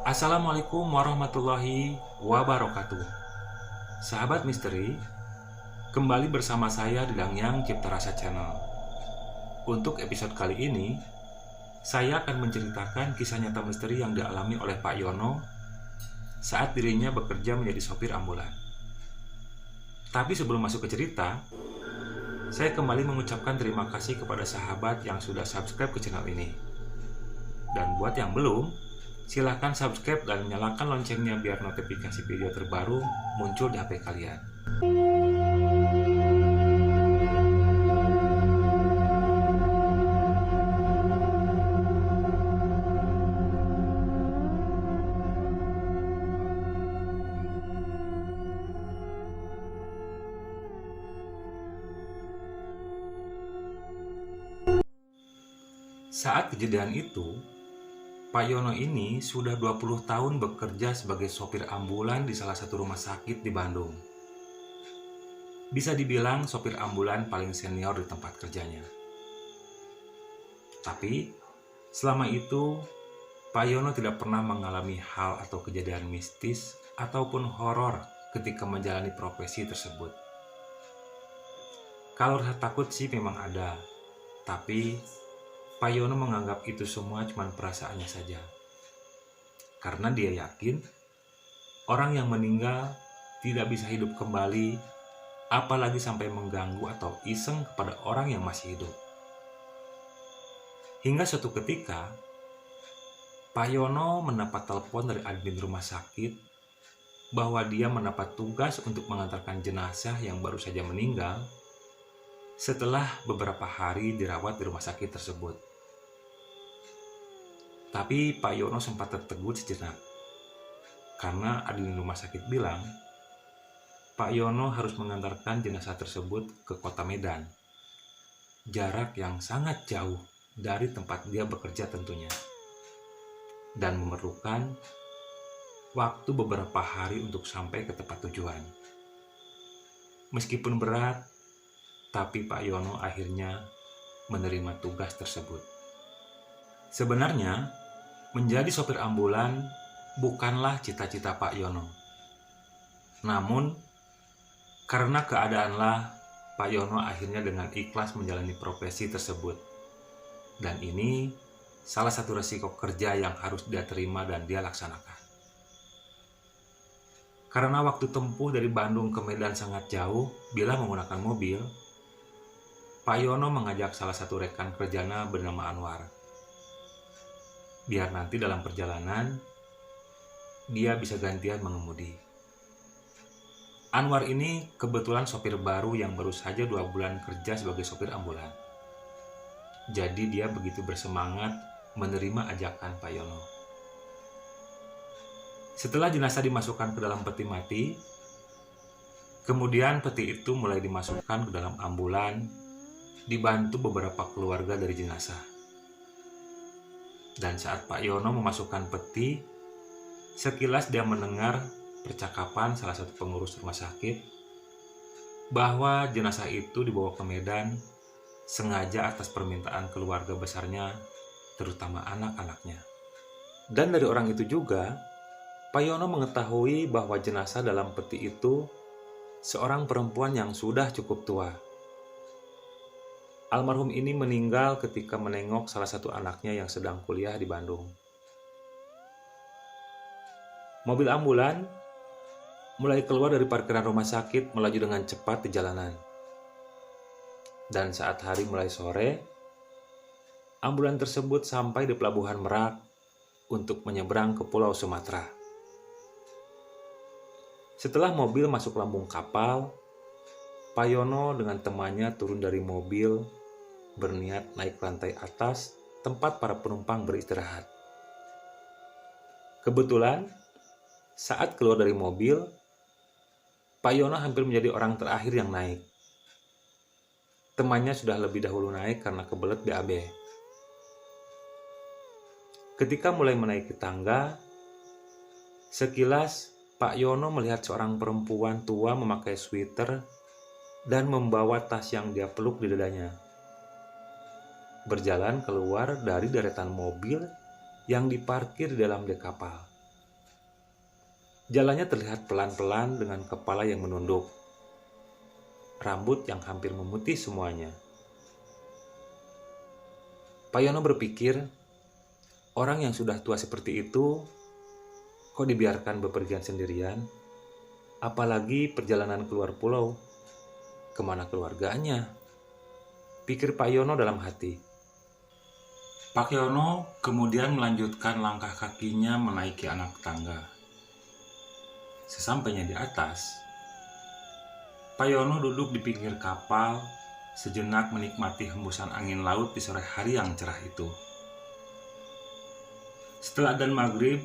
Assalamualaikum warahmatullahi wabarakatuh. Sahabat misteri, kembali bersama saya di Dangyang Cipta Rasa Channel. Untuk episode kali ini, saya akan menceritakan kisah nyata misteri yang dialami oleh Pak Yono saat dirinya bekerja menjadi sopir ambulan. Tapi sebelum masuk ke cerita, saya kembali mengucapkan terima kasih kepada sahabat yang sudah subscribe ke channel ini. Dan buat yang belum, silahkan subscribe dan nyalakan loncengnya biar notifikasi video terbaru muncul di HP kalian. Saat kejadian itu, Pak Yono ini sudah 20 tahun bekerja sebagai sopir ambulan di salah satu rumah sakit di Bandung. Bisa dibilang sopir ambulan paling senior di tempat kerjanya. Tapi, selama itu, Pak Yono tidak pernah mengalami hal atau kejadian mistis ataupun horor ketika menjalani profesi tersebut. Kalau rasa takut sih memang ada, tapi Pak Yono menganggap itu semua cuma perasaannya saja. Karena dia yakin orang yang meninggal tidak bisa hidup kembali, apalagi sampai mengganggu atau iseng kepada orang yang masih hidup. Hingga suatu ketika, Pak Yono mendapat telepon dari admin rumah sakit bahwa dia mendapat tugas untuk mengantarkan jenazah yang baru saja meninggal setelah beberapa hari dirawat di rumah sakit tersebut. Tapi Pak Yono sempat tertegun sejenak, karena admin rumah sakit bilang, Pak Yono harus mengantarkan jenazah tersebut ke kota Medan, jarak yang sangat jauh dari tempat dia bekerja tentunya, dan memerlukan waktu beberapa hari untuk sampai ke tempat tujuan. Meskipun berat, tapi Pak Yono akhirnya menerima tugas tersebut. Sebenarnya, menjadi sopir ambulan bukanlah cita-cita Pak Yono. Namun, karena keadaanlah Pak Yono akhirnya dengan ikhlas menjalani profesi tersebut. Dan ini salah satu resiko kerja yang harus dia terima dan dia laksanakan. Karena waktu tempuh dari Bandung ke Medan sangat jauh bila menggunakan mobil, Pak Yono mengajak salah satu rekan kerjanya bernama Anwar. Biar nanti dalam perjalanan, dia bisa gantian mengemudi. Anwar ini kebetulan sopir baru yang baru saja 2 bulan kerja sebagai sopir ambulan. Jadi dia begitu bersemangat menerima ajakan Pak Yono. Setelah jenazah dimasukkan ke dalam peti mati, kemudian peti itu mulai dimasukkan ke dalam ambulan, dibantu beberapa keluarga dari jenazah. Dan saat Pak Yono memasukkan peti, sekilas dia mendengar percakapan salah satu pengurus rumah sakit bahwa jenazah itu dibawa ke Medan sengaja atas permintaan keluarga besarnya, terutama anak-anaknya. Dan dari orang itu juga, Pak Yono mengetahui bahwa jenazah dalam peti itu seorang perempuan yang sudah cukup tua. Almarhum ini meninggal ketika menengok salah satu anaknya yang sedang kuliah di Bandung. Mobil ambulan mulai keluar dari parkiran rumah sakit melaju dengan cepat di jalanan. Dan saat hari mulai sore, ambulan tersebut sampai di Pelabuhan Merak untuk menyeberang ke Pulau Sumatera. Setelah mobil masuk lambung kapal, Pak Yono dengan temannya turun dari mobil, berniat naik lantai atas tempat para penumpang beristirahat. Kebetulan, saat keluar dari mobil, Pak Yono hampir menjadi orang terakhir yang naik. Temannya sudah lebih dahulu naik karena kebelet BAB. Ketika mulai menaiki tangga, sekilas Pak Yono melihat seorang perempuan tua memakai sweater dan membawa tas yang dia peluk di dadanya. Berjalan keluar dari deretan mobil yang diparkir di dalam dek kapal. Jalannya terlihat pelan-pelan dengan kepala yang menunduk, rambut yang hampir memutih semuanya. Pak Yono berpikir, orang yang sudah tua seperti itu kok dibiarkan bepergian sendirian, apalagi perjalanan keluar pulau. Kemana keluarganya? Pikir Pak Yono dalam hati. Pak Yono kemudian melanjutkan langkah kakinya menaiki anak tangga. Sesampainya di atas, Pak Yono duduk di pinggir kapal, sejenak menikmati hembusan angin laut di sore hari yang cerah itu. Setelah adzan maghrib,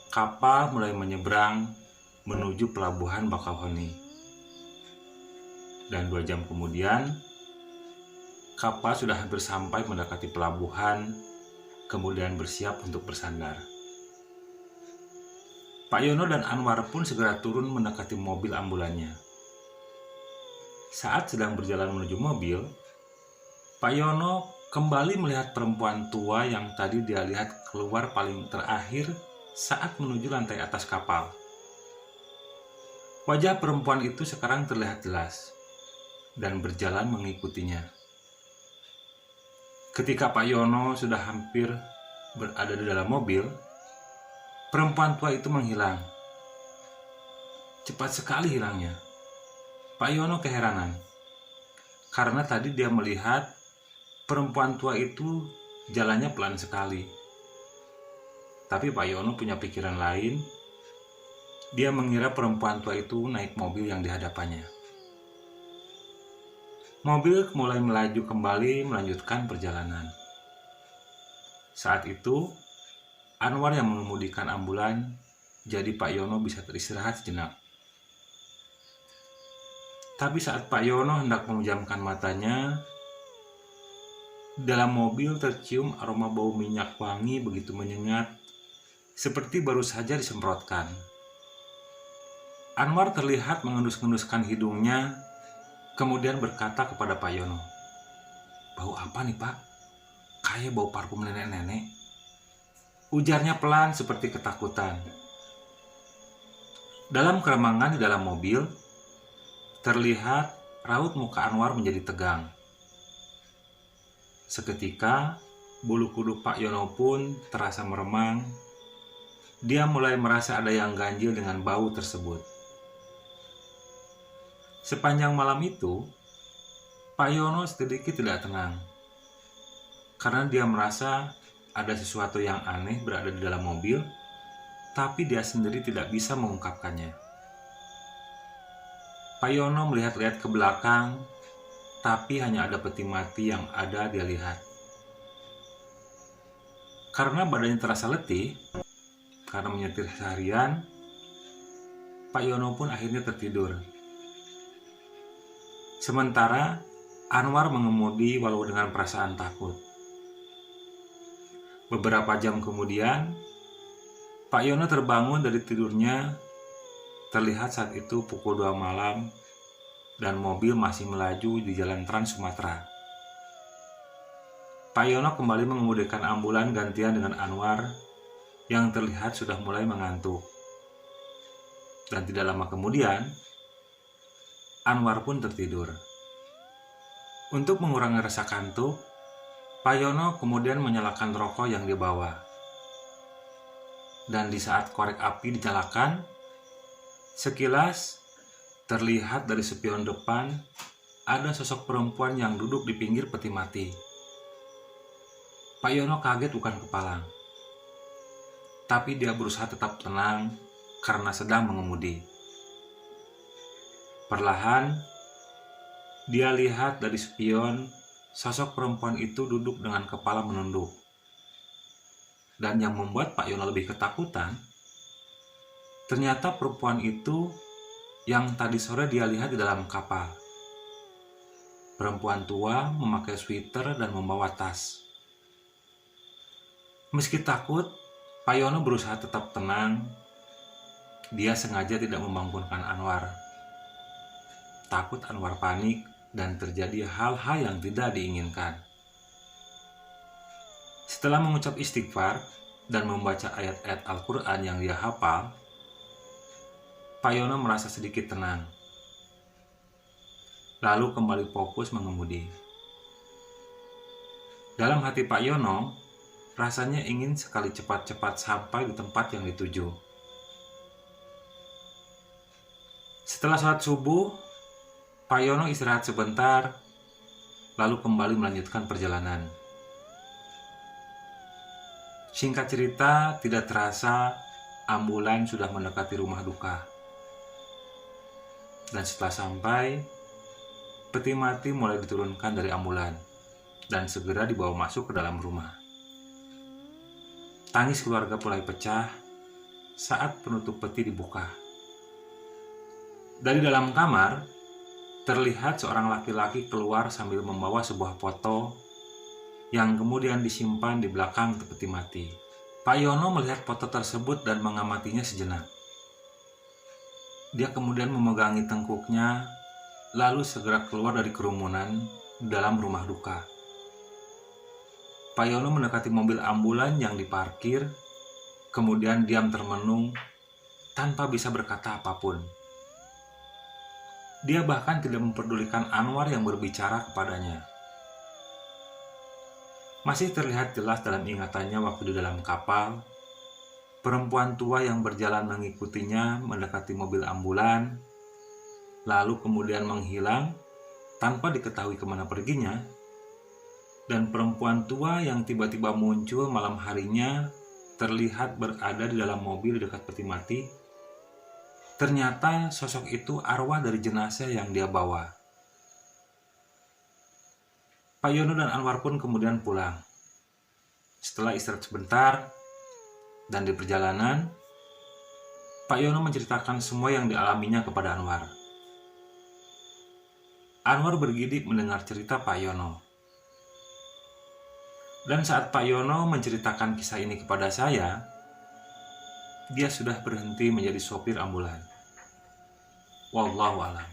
kapal mulai menyeberang menuju pelabuhan Bakauheni. Dan 2 jam kemudian, kapal sudah hampir sampai mendekati pelabuhan, kemudian bersiap untuk bersandar. Pak Yono dan Anwar pun segera turun mendekati mobil ambulannya. Saat sedang berjalan menuju mobil, Pak Yono kembali melihat perempuan tua yang tadi dia lihat keluar paling terakhir saat menuju lantai atas kapal. Wajah perempuan itu sekarang terlihat jelas dan berjalan mengikutinya. Ketika Pak Yono sudah hampir berada di dalam mobil, perempuan tua itu menghilang. Cepat sekali hilangnya. Pak Yono keheranan, karena tadi dia melihat perempuan tua itu jalannya pelan sekali. Tapi Pak Yono punya pikiran lain. Dia mengira perempuan tua itu naik mobil yang di hadapannya. Mobil mulai melaju kembali melanjutkan perjalanan. Saat itu, Anwar yang mengemudikan ambulan, jadi Pak Yono bisa beristirahat sejenak. Tapi saat Pak Yono hendak memejamkan matanya, dalam mobil tercium aroma bau minyak wangi begitu menyengat, seperti baru saja disemprotkan. Anwar terlihat mengendus-enduskan hidungnya, kemudian berkata kepada Pak Yono, "Bau apa nih Pak? Kayak bau parfum nenek-nenek." Ujarnya pelan seperti ketakutan. Dalam keremangan di dalam mobil, terlihat raut muka Anwar menjadi tegang. Seketika, bulu kuduk Pak Yono pun terasa meremang. Dia mulai merasa ada yang ganjil dengan bau tersebut. Sepanjang malam itu, Pak Yono sedikit tidak tenang. Karena dia merasa ada sesuatu yang aneh berada di dalam mobil, tapi dia sendiri tidak bisa mengungkapkannya. Pak Yono melihat-lihat ke belakang, tapi hanya ada peti mati yang ada dia lihat. Karena badannya terasa letih, karena menyetir seharian, Pak Yono pun akhirnya tertidur. Sementara Anwar mengemudi walau dengan perasaan takut. Beberapa jam kemudian, Pak Yono terbangun dari tidurnya. Terlihat saat itu pukul 2 malam dan mobil masih melaju di jalan Trans Sumatera. Pak Yono kembali mengemudikan ambulan gantian dengan Anwar yang terlihat sudah mulai mengantuk. Dan tidak lama kemudian, Anwar pun tertidur. Untuk mengurangi rasa kantuk, Pak Yono kemudian menyalakan rokok yang dibawa. Dan di saat korek api dinyalakan, sekilas terlihat dari spion depan ada sosok perempuan yang duduk di pinggir peti mati. Pak Yono kaget bukan kepalang. Tapi dia berusaha tetap tenang karena sedang mengemudi. Perlahan, dia lihat dari spion sosok perempuan itu duduk dengan kepala menunduk. Dan yang membuat Pak Yono lebih ketakutan, ternyata perempuan itu yang tadi sore dia lihat di dalam kapal. Perempuan tua memakai sweater dan membawa tas. Meski takut, Pak Yono berusaha tetap tenang. Dia sengaja tidak membangunkan Anwar. Takut Anwar panik dan terjadi hal-hal yang tidak diinginkan. Setelah mengucap istighfar dan membaca ayat-ayat Al-Quran yang dia hafal, Pak Yono merasa sedikit tenang, lalu kembali fokus mengemudi. Dalam hati Pak Yono, rasanya ingin sekali cepat-cepat sampai di tempat yang dituju. Setelah sholat subuh, Pak Yono istirahat sebentar, lalu kembali melanjutkan perjalanan. Singkat cerita, tidak terasa ambulan sudah mendekati rumah duka. Dan setelah sampai, peti mati mulai diturunkan dari ambulan dan segera dibawa masuk ke dalam rumah. Tangis keluarga mulai pecah saat penutup peti dibuka. Dari dalam kamar, terlihat seorang laki-laki keluar sambil membawa sebuah foto yang kemudian disimpan di belakang peti mati. Pak Yono melihat foto tersebut dan mengamatinya sejenak. Dia kemudian memegangi tengkuknya, lalu segera keluar dari kerumunan dalam rumah duka. Pak Yono mendekati mobil ambulan yang diparkir, kemudian diam termenung tanpa bisa berkata apapun. Dia bahkan tidak memperdulikan Anwar yang berbicara kepadanya. Masih terlihat jelas dalam ingatannya waktu di dalam kapal, perempuan tua yang berjalan mengikutinya mendekati mobil ambulan, lalu kemudian menghilang tanpa diketahui kemana perginya, dan perempuan tua yang tiba-tiba muncul malam harinya terlihat berada di dalam mobil di dekat peti mati. Ternyata sosok itu arwah dari jenazah yang dia bawa. Pak Yono dan Anwar pun kemudian pulang. Setelah istirahat sebentar dan di perjalanan, Pak Yono menceritakan semua yang dialaminya kepada Anwar. Anwar bergidik mendengar cerita Pak Yono. Dan saat Pak Yono menceritakan kisah ini kepada saya, dia sudah berhenti menjadi sopir ambulan. Wallahu a'lam.